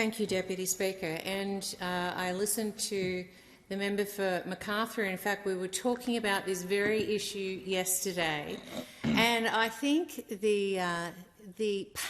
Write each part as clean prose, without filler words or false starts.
Thank you, Deputy Speaker. And I listened to the member for Macarthur. In fact, we were talking about this very issue yesterday. And I think the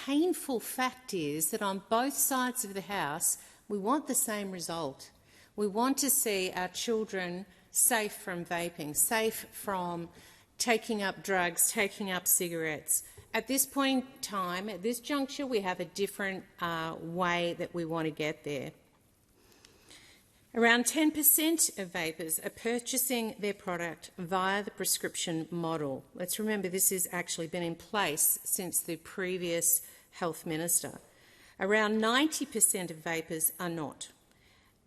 painful fact is that on both sides of the House, we want the same result. We want to see our children safe from vaping, safe from taking up drugs, taking up cigarettes. At this point in time, at this juncture, we have a different way that we want to get there. Around 10% of vapers are purchasing their product via the prescription model. Let's remember this has actually been in place since the previous health minister. Around 90% of vapers are not.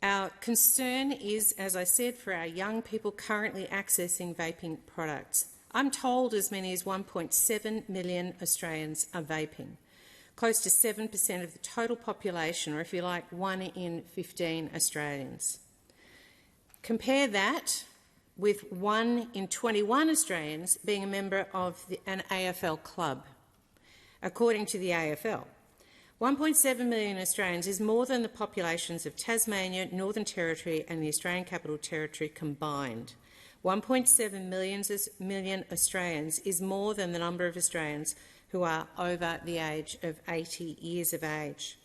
Our concern is, as I said, for our young people currently accessing vaping products. I'm told as many as 1.7 million Australians are vaping, close to 7% of the total population, or if you like, 1 in 15 Australians. Compare that with 1 in 21 Australians being a member of an AFL club. According to the AFL, 1.7 million Australians is more than the populations of Tasmania, Northern Territory and the Australian Capital Territory combined. 1.7 million Australians is more than the number of Australians who are over the age of 80 years of age.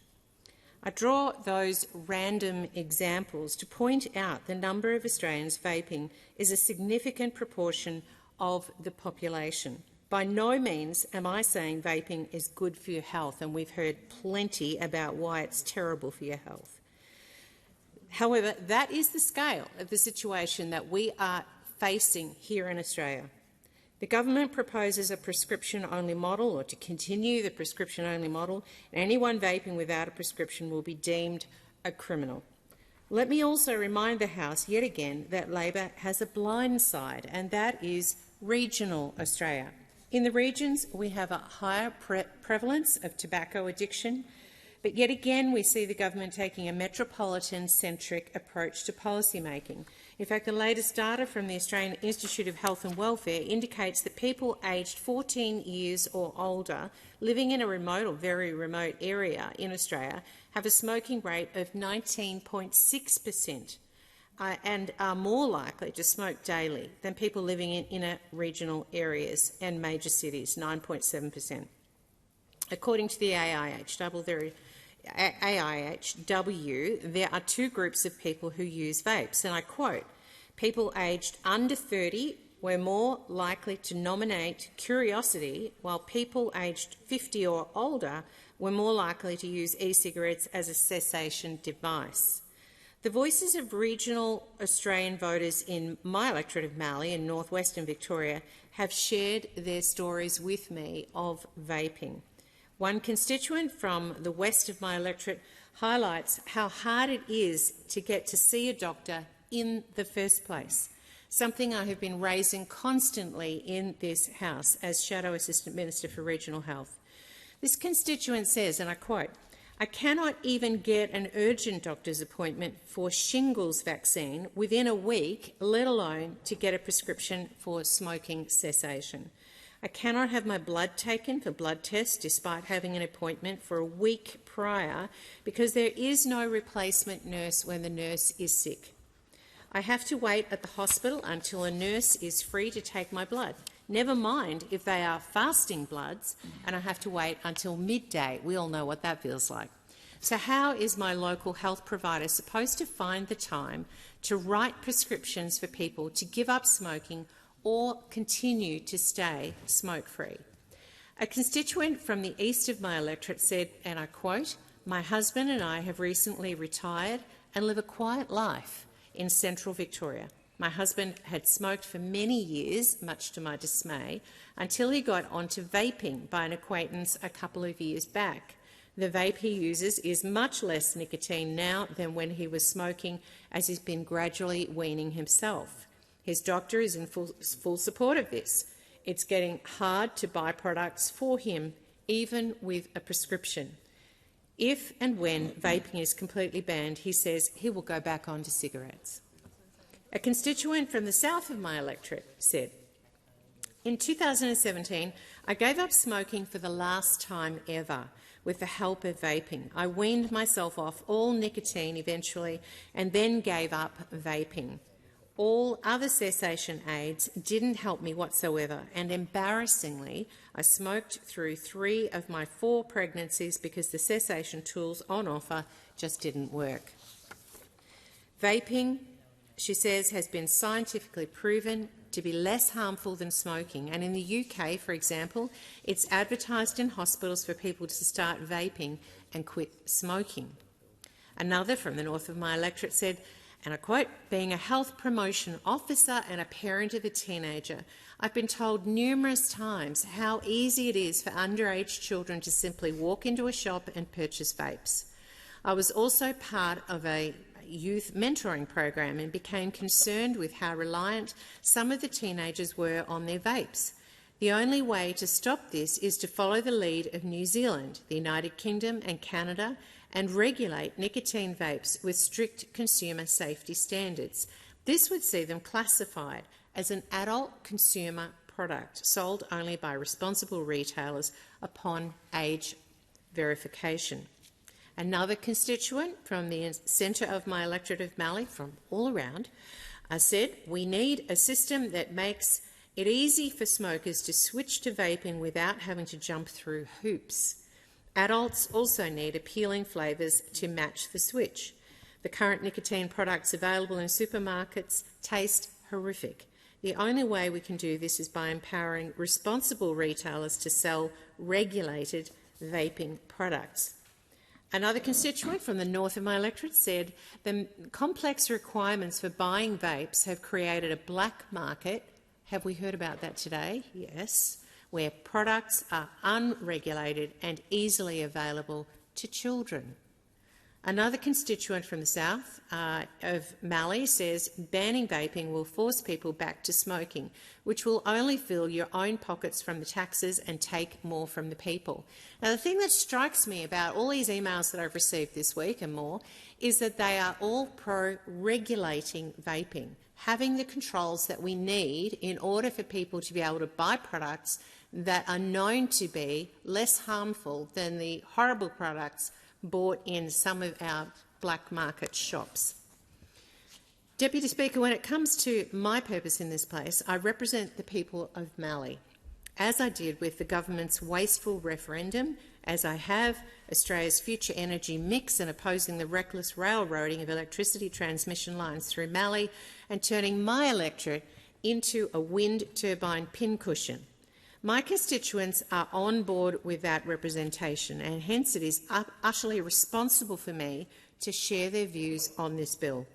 I draw those random examples to point out the number of Australians vaping is a significant proportion of the population. By no means am I saying vaping is good for your health, and we've heard plenty about why it's terrible for your health. However, that is the scale of the situation that we are facing here in Australia. The government proposes a prescription-only model, or to continue the prescription-only model, and anyone vaping without a prescription will be deemed a criminal. Let me also remind the House yet again that Labor has a blind side, and that is regional Australia. In the regions, we have a higher prevalence of tobacco addiction, but yet again we see the government taking a metropolitan-centric approach to policymaking. In fact, the latest data from the Australian Institute of Health and Welfare indicates that people aged 14 years or older living in a remote or very remote area in Australia have a smoking rate of 19.6% and are more likely to smoke daily than people living in inner regional areas and major cities, 9.7%. According to the AIHW, there are two groups of people who use vapes, and I quote, "People aged under 30 were more likely to nominate curiosity, while people aged 50 or older were more likely to use e-cigarettes as a cessation device." The voices of regional Australian voters in my electorate of Mallee in northwestern Victoria have shared their stories with me of vaping. One constituent from the west of my electorate highlights how hard it is to get to see a doctor in the first place, something I have been raising constantly in this House as Shadow Assistant Minister for Regional Health. This constituent says, and I quote, "I cannot even get an urgent doctor's appointment for shingles vaccine within a week, let alone to get a prescription for smoking cessation. I cannot have my blood taken for blood tests despite having an appointment for a week prior because there is no replacement nurse when the nurse is sick. I have to wait at the hospital until a nurse is free to take my blood, never mind if they are fasting bloods, and I have to wait until midday. We all know what that feels like. So how is my local health provider supposed to find the time to write prescriptions for people to give up smoking or continue to stay smoke-free?" A constituent from the east of my electorate said, and I quote, "My husband and I have recently retired and live a quiet life in central Victoria. My husband had smoked for many years, much to my dismay, until he got onto vaping by an acquaintance a couple of years back. The vape he uses is much less nicotine now than when he was smoking, as he's been gradually weaning himself. His doctor is in full support of this. It's getting hard to buy products for him, even with a prescription. If and when vaping is completely banned, he says he will go back onto cigarettes." A constituent from the south of my electorate said, "In 2017, I gave up smoking for the last time ever. with the help of vaping. I weaned myself off all nicotine eventually and then gave up vaping. All other cessation aids didn't help me whatsoever, and embarrassingly, I smoked through 3 of my 4 pregnancies because the cessation tools on offer just didn't work. Vaping, she says, has been scientifically proven to be less harmful than smoking, and in the UK, for example, it's advertised in hospitals for people to start vaping and quit smoking. Another from the north of my electorate said, and I quote, "Being a health promotion officer and a parent of a teenager, I've been told numerous times how easy it is for underage children to simply walk into a shop and purchase vapes. I was also part of a youth mentoring program and became concerned with how reliant some of the teenagers were on their vapes. The only way to stop this is to follow the lead of New Zealand, the United Kingdom and Canada and regulate nicotine vapes with strict consumer safety standards. This would see them classified as an adult consumer product sold only by responsible retailers upon age verification." Another constituent from the centre of my electorate of Mallee, from all around, said, "We need a system that makes it easy for smokers to switch to vaping without having to jump through hoops. Adults also need appealing flavours to match the switch. The current nicotine products available in supermarkets taste horrific. The only way we can do this is by empowering responsible retailers to sell regulated vaping products." Another constituent from the north of my electorate said, "The complex requirements for buying vapes have created a black market." Have we heard about that today? Yes. Where products are unregulated and easily available to children. Another constituent from the south of Mallee says banning vaping will force people back to smoking, which will only fill your own pockets from the taxes and take more from the people. Now, the thing that strikes me about all these emails that I've received this week and more is that they are all pro-regulating vaping, having the controls that we need in order for people to be able to buy products that are known to be less harmful than the horrible products bought in some of our black market shops. Deputy Speaker, when it comes to my purpose in this place, I represent the people of Mallee, as I did with the government's wasteful referendum, as I have Australia's future energy mix and opposing the reckless railroading of electricity transmission lines through Mallee and turning my electorate into a wind turbine pincushion. My constituents are on board with that representation, and hence it is utterly responsible for me to share their views on this bill.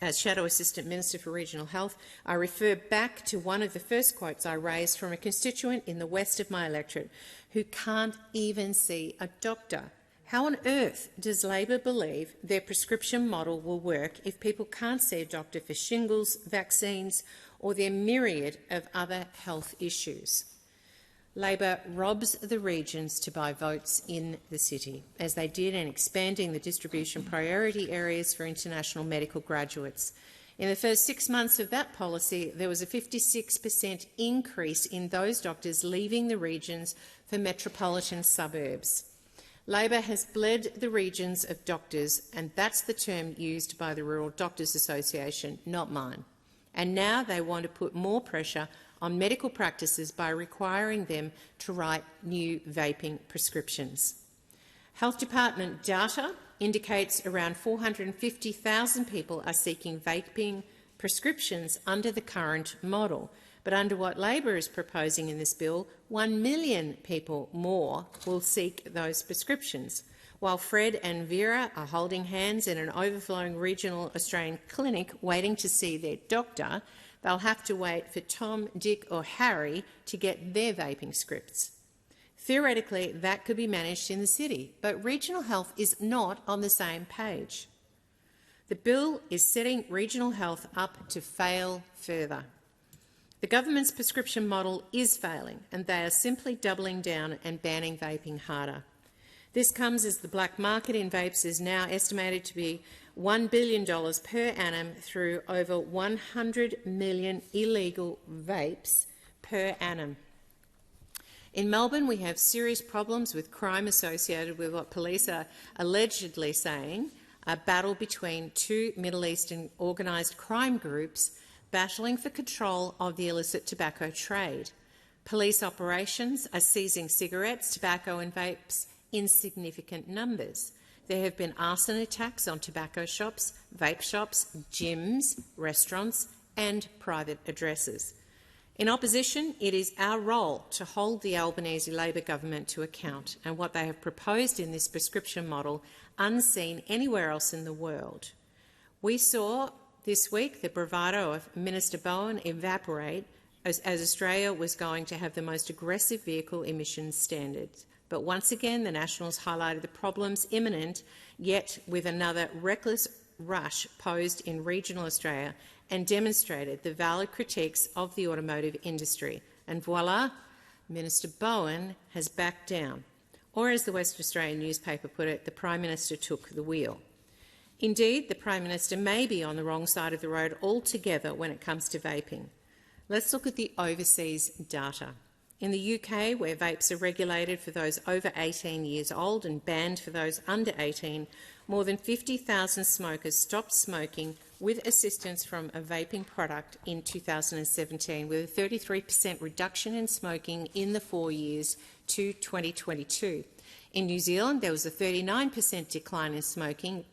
As Shadow Assistant Minister for Regional Health, I refer back to one of the first quotes I raised from a constituent in the west of my electorate who can't even see a doctor. How on earth does Labor believe their prescription model will work if people can't see a doctor for shingles, vaccines, or their myriad of other health issues? Labor robs the regions to buy votes in the city, as they did in expanding the distribution priority areas for international medical graduates. In the first 6 months of that policy, there was a 56% increase in those doctors leaving the regions for metropolitan suburbs. Labor has bled the regions of doctors, and that's the term used by the Rural Doctors Association, not mine. And now they want to put more pressure on medical practices by requiring them to write new vaping prescriptions. Health Department data indicates around 450,000 people are seeking vaping prescriptions under the current model, but under what Labor is proposing in this bill, 1 million people more will seek those prescriptions. While Fred and Vera are holding hands in an overflowing regional Australian clinic waiting to see their doctor, they'll have to wait for Tom, Dick or Harry to get their vaping scripts. Theoretically, that could be managed in the city, but regional health is not on the same page. The bill is setting regional health up to fail further. The government's prescription model is failing, and they are simply doubling down and banning vaping harder. This comes as the black market in vapes is now estimated to be $1 billion per annum through over 100 million illegal vapes per annum. In Melbourne, we have serious problems with crime associated with what police are allegedly saying a battle between two Middle Eastern organised crime groups battling for control of the illicit tobacco trade. Police operations are seizing cigarettes, tobacco and vapes in significant numbers. There have been arson attacks on tobacco shops, vape shops, gyms, restaurants and private addresses. In opposition, it is our role to hold the Albanese Labor government to account, and what they have proposed in this prescription model unseen anywhere else in the world. We saw this week the bravado of Minister Bowen evaporate as Australia was going to have the most aggressive vehicle emissions standards. But once again, the Nationals highlighted the problems imminent, yet with another reckless rush posed in regional Australia, and demonstrated the valid critiques of the automotive industry. And voila, Minister Bowen has backed down. Or as the West Australian newspaper put it, the Prime Minister took the wheel. Indeed, the Prime Minister may be on the wrong side of the road altogether when it comes to vaping. Let's look at the overseas data. In the UK, where vapes are regulated for those over 18 years old and banned for those under 18, more than 50,000 smokers stopped smoking with assistance from a vaping product in 2017, with a 33% reduction in smoking in the 4 years to 2022. In New Zealand, there was a 39% decline in smoking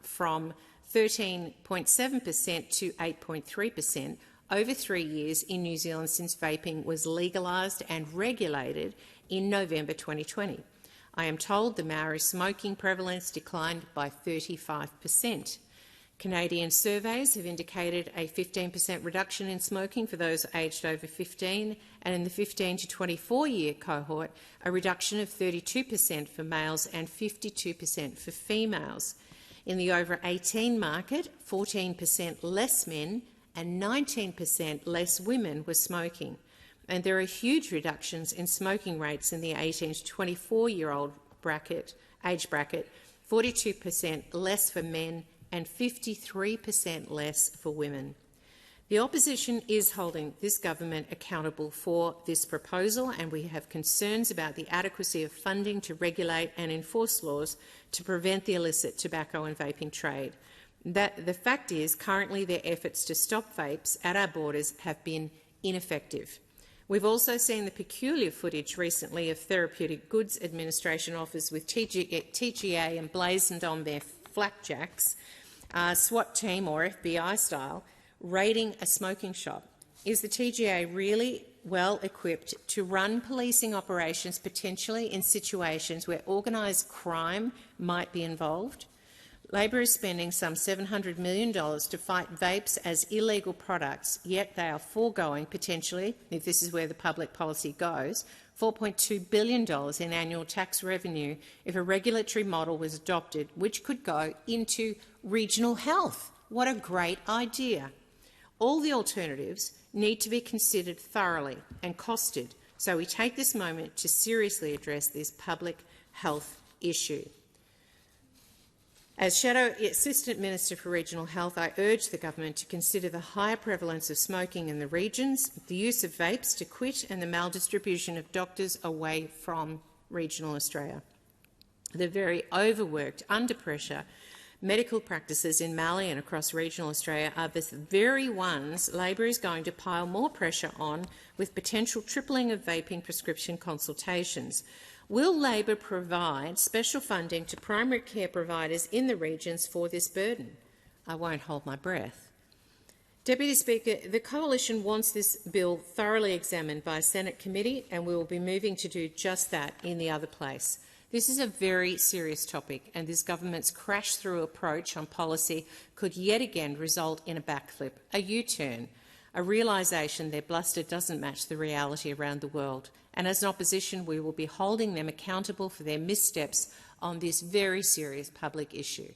from 13.7% to 8.3% over 3 years in New Zealand since vaping was legalised and regulated in November 2020. I am told the Maori smoking prevalence declined by 35%. Canadian surveys have indicated a 15% reduction in smoking for those aged over 15, and in the 15 to 24-year cohort, a reduction of 32% for males and 52% for females. In the over 18 market, 14% less men and 19% less women were smoking. And there are huge reductions in smoking rates in the 18 to 24-year-old age bracket, 42% less for men and 53% less for women. The opposition is holding this government accountable for this proposal, and we have concerns about the adequacy of funding to regulate and enforce laws to prevent the illicit tobacco and vaping trade. The fact is, currently their efforts to stop vapes at our borders have been ineffective. We've also seen the peculiar footage recently of Therapeutic Goods Administration offers with TGA emblazoned on their flakjacks, SWAT team or FBI style, raiding a smoking shop. Is the TGA really well equipped to run policing operations potentially in situations where organised crime might be involved? Labor is spending some $700 million to fight vapes as illegal products, yet they are foregoing potentially, if this is where the public policy goes, $4.2 billion in annual tax revenue if a regulatory model was adopted, which could go into regional health. What a great idea. All the alternatives need to be considered thoroughly and costed, so we take this moment to seriously address this public health issue. As Shadow Assistant Minister for Regional Health, I urge the government to consider the higher prevalence of smoking in the regions, the use of vapes to quit, and the maldistribution of doctors away from regional Australia. The very overworked, under pressure medical practices in Mallee and across regional Australia are the very ones Labor is going to pile more pressure on, with potential tripling of vaping prescription consultations. Will Labor provide special funding to primary care providers in the regions for this burden? I won't hold my breath. Deputy Speaker, the Coalition wants this bill thoroughly examined by a Senate committee, and we will be moving to do just that in the other place. This is a very serious topic, and this government's crash-through approach on policy could yet again result in a backflip, a U-turn, a realisation their bluster doesn't match the reality around the world. And as an opposition, we will be holding them accountable for their missteps on this very serious public issue.